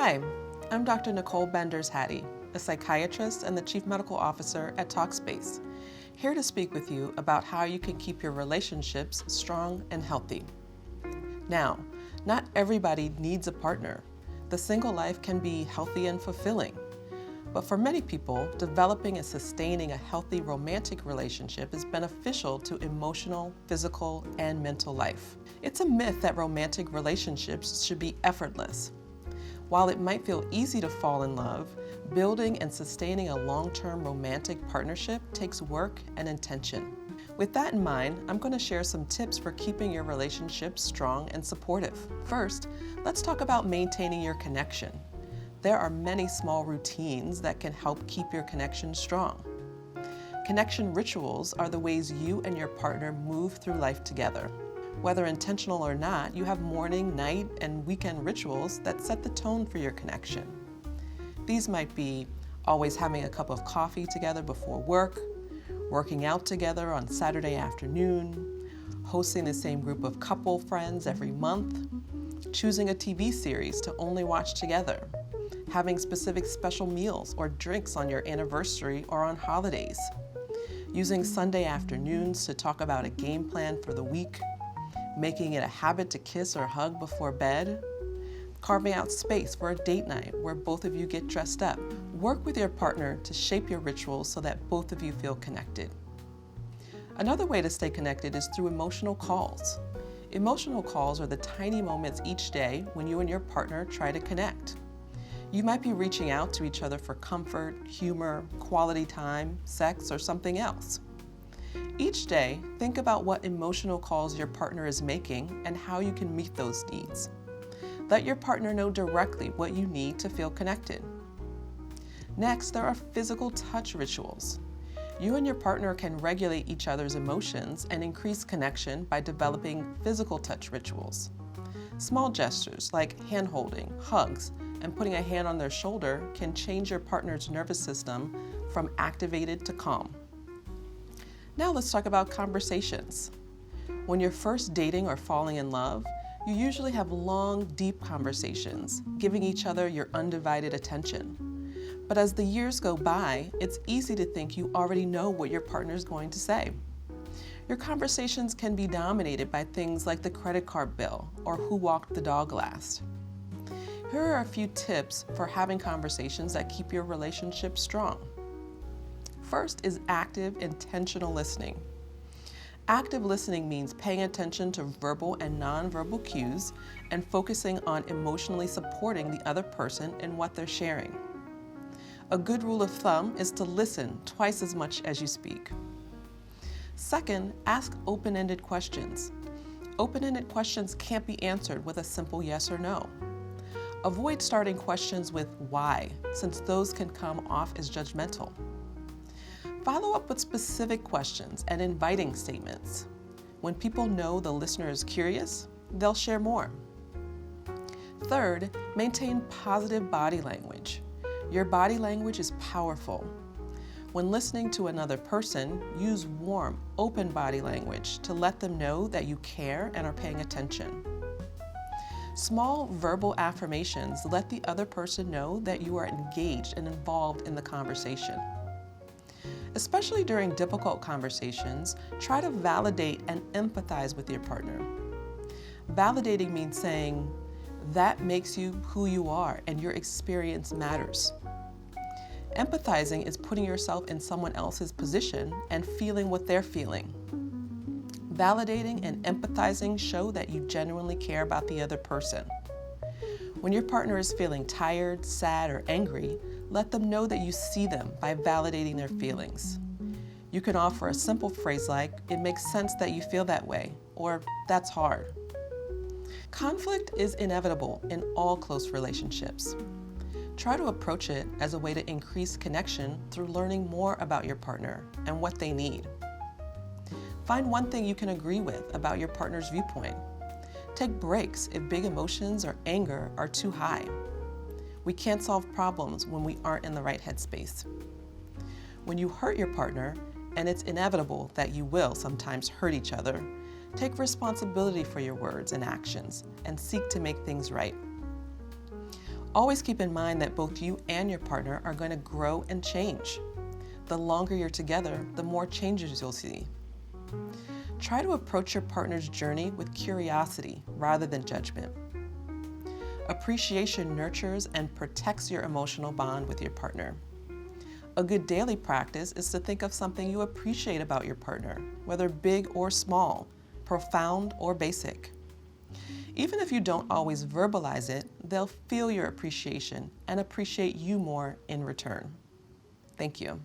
Hi, I'm Dr. Nikole Benders-Hadi, a psychiatrist and the Chief Medical Officer at Talkspace, here to speak with you about how you can keep your relationships strong and healthy. Now, not everybody needs a partner. The single life can be healthy and fulfilling. But for many people, developing and sustaining a healthy romantic relationship is beneficial to emotional, physical, and mental life. It's a myth that romantic relationships should be effortless. While it might feel easy to fall in love, building and sustaining a long-term romantic partnership takes work and intention. With that in mind, I'm going to share some tips for keeping your relationship strong and supportive. First, let's talk about maintaining your connection. There are many small routines that can help keep your connection strong. Connection rituals are the ways you and your partner move through life together. Whether intentional or not, you have morning, night, and weekend rituals that set the tone for your connection. These might be always having a cup of coffee together before work, working out together on Saturday afternoon, hosting the same group of couple friends every month, choosing a TV series to only watch together, having specific special meals or drinks on your anniversary or on holidays, using Sunday afternoons to talk about a game plan for the week, making it a habit to kiss or hug before bed, carving out space for a date night where both of you get dressed up. Work with your partner to shape your rituals so that both of you feel connected. Another way to stay connected is through emotional calls. Emotional calls are the tiny moments each day when you and your partner try to connect. You might be reaching out to each other for comfort, humor, quality time, sex, or something else. Each day, think about what emotional calls your partner is making and how you can meet those needs. Let your partner know directly what you need to feel connected. Next, there are physical touch rituals. You and your partner can regulate each other's emotions and increase connection by developing physical touch rituals. Small gestures like hand-holding, hugs, and putting a hand on their shoulder can change your partner's nervous system from activated to calm. Now let's talk about conversations. When you're first dating or falling in love, you usually have long, deep conversations, giving each other your undivided attention. But as the years go by, it's easy to think you already know what your partner's going to say. Your conversations can be dominated by things like the credit card bill or who walked the dog last. Here are a few tips for having conversations that keep your relationship strong. First is active, intentional listening. Active listening means paying attention to verbal and nonverbal cues and focusing on emotionally supporting the other person in what they're sharing. A good rule of thumb is to listen twice as much as you speak. Second, ask open-ended questions. Open-ended questions can't be answered with a simple yes or no. Avoid starting questions with why, since those can come off as judgmental. Follow up with specific questions and inviting statements. When people know the listener is curious, they'll share more. Third, maintain positive body language. Your body language is powerful. When listening to another person, use warm, open body language to let them know that you care and are paying attention. Small verbal affirmations let the other person know that you are engaged and involved in the conversation. Especially during difficult conversations, try to validate and empathize with your partner. Validating means saying, "That makes you who you are and your experience matters." Empathizing is putting yourself in someone else's position and feeling what they're feeling. Validating and empathizing show that you genuinely care about the other person. When your partner is feeling tired, sad, or angry, let them know that you see them by validating their feelings. You can offer a simple phrase like, "It makes sense that you feel that way," or "That's hard." Conflict is inevitable in all close relationships. Try to approach it as a way to increase connection through learning more about your partner and what they need. Find one thing you can agree with about your partner's viewpoint. Take breaks if big emotions or anger are too high. We can't solve problems when we aren't in the right headspace. When you hurt your partner, and it's inevitable that you will sometimes hurt each other, take responsibility for your words and actions and seek to make things right. Always keep in mind that both you and your partner are going to grow and change. The longer you're together, the more changes you'll see. Try to approach your partner's journey with curiosity rather than judgment. Appreciation nurtures and protects your emotional bond with your partner. A good daily practice is to think of something you appreciate about your partner, whether big or small, profound or basic. Even if you don't always verbalize it, they'll feel your appreciation and appreciate you more in return. Thank you.